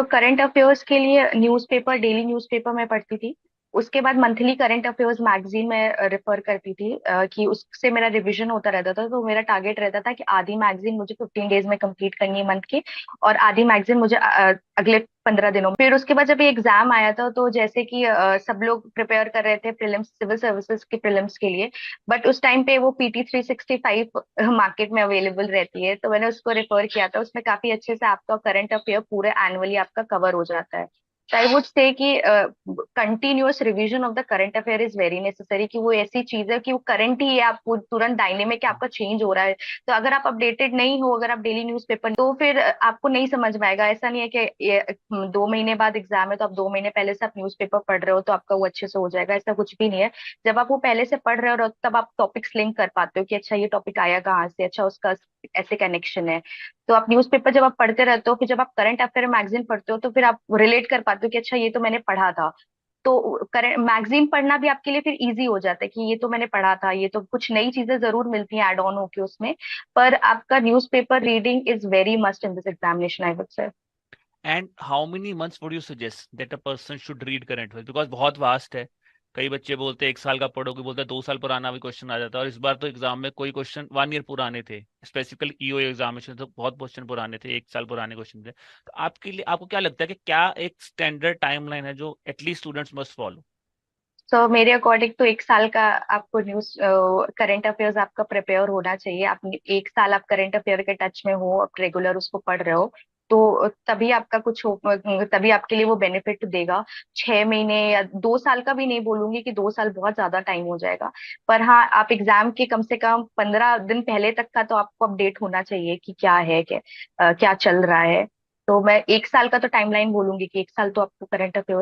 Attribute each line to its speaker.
Speaker 1: तो current affairs के लिए न्यूज़पेपर, डेली न्यूज़पेपर मैं पढ़ती थी। उसके बाद मंथली करंट अफेयर्स मैगजीन में रेफर करती थी, कि उससे मेरा रिवीजन होता रहता था। तो मेरा टारगेट रहता था कि आधी मैगजीन मुझे 15 डेज में कंप्लीट करनी है मंथ की, और आधी मैगजीन मुझे अगले 15 दिनों में। फिर उसके बाद जब ये एग्जाम आया था, तो जैसे कि सब लोग प्रिपेयर कर रहे थे प्रीलिम्स, सिविल सर्विसेज के प्रीलिम्स के लिए। बट उस टाइम पे वो PT 365 मार्केट में अवेलेबल रहती है, तो मैंने उसको रेफर किया था। उसमें काफी अच्छे से आपका करंट अफेयर पूरे एनुअली आपका कवर हो जाता है। तो आई वुड से कि continuous revision of the current affair is very necessary, कि वो ऐसी चीज है कि वो करंट ही है, आपको तुरंत डायनेमिक है, आपका चेंज हो रहा है। तो अगर आप अपडेटेड नहीं हो, अगर आप डेली न्यूज़पेपर, तो फिर आपको नहीं समझ में आएगा। ऐसा नहीं है कि ये 2 महीने बाद एग्जाम है तो आप 2 महीने पहले से आप न्यूज़पेपर पढ़ रहे हो तो आपका वो अच्छे से हो जाएगा, ऐसा कुछ भी नहीं है। जब आप वो पहले से पढ़ रहे हो तब आप टॉपिक्स लिंक कर पाते हो कि अच्छा ये टॉपिक आया कहाँ से, अच्छा उसका ऐसे कनेक्शन है। तो आप न्यूज़पेपर जब आप पढ़ते रहते हो, फिर जब आप करंट अफेयर मैगजीन पढ़ते हो, तो फिर आप रिलेट कर पाते हो कि अच्छा ये तो मैंने पढ़ा था। तो करंट मैगजीन पढ़ना भी आपके लिए फिर इजी हो जाता है कि ये तो मैंने पढ़ा था, ये तो कुछ नई चीजें जरूर मिलती हैं ऐड ऑन होके उसमें। पर आपका newspaper reading is very must in this examination, I would say.
Speaker 2: And how many months would you suggest that a person should read current affair, because बहुत वास्ट है। कई बच्चे बोलते हैं 1 साल का पढ़ो, कोई बोलता है 2 साल पुराना भी क्वेश्चन आ जाता है। और इस बार तो एग्जाम में कोई क्वेश्चन 1 ईयर पुराने थे, स्पेसिफिकली ईओ एग्जामिनेशन, तो बहुत क्वेश्चन पुराने थे, 1 साल पुराने क्वेश्चन थे। तो आपके लिए, आपको क्या लगता है कि क्या एक स्टैंडर्ड टाइमलाइन है जो एटलीस्ट स्टूडेंट्स मस्ट फॉलो?
Speaker 1: सो मेरे अकॉर्डिंग तो 1 साल का आपको न्यूज करंट अफेयर्स आपका प्रिपेयर होना चाहिए। आप 1 साल आप करंट अफेयर के टच में हो, आप रेगुलर उसको पढ़ रहे हो, तो तभी आपका कुछ हो, तभी आपके लिए वो बेनिफिट देगा। 6 महीने या 2 साल का भी नहीं बोलूंगी कि 2 साल बहुत ज्यादा टाइम हो जाएगा। पर हाँ, आप एग्जाम के कम से कम 15 दिन पहले तक का तो आपको अपडेट होना चाहिए कि क्या है, क्या चल रहा है। तो मैं 1 साल का तो टाइमलाइन बोलूंगी कि 1 साल तो आपको करंट अफेयर्स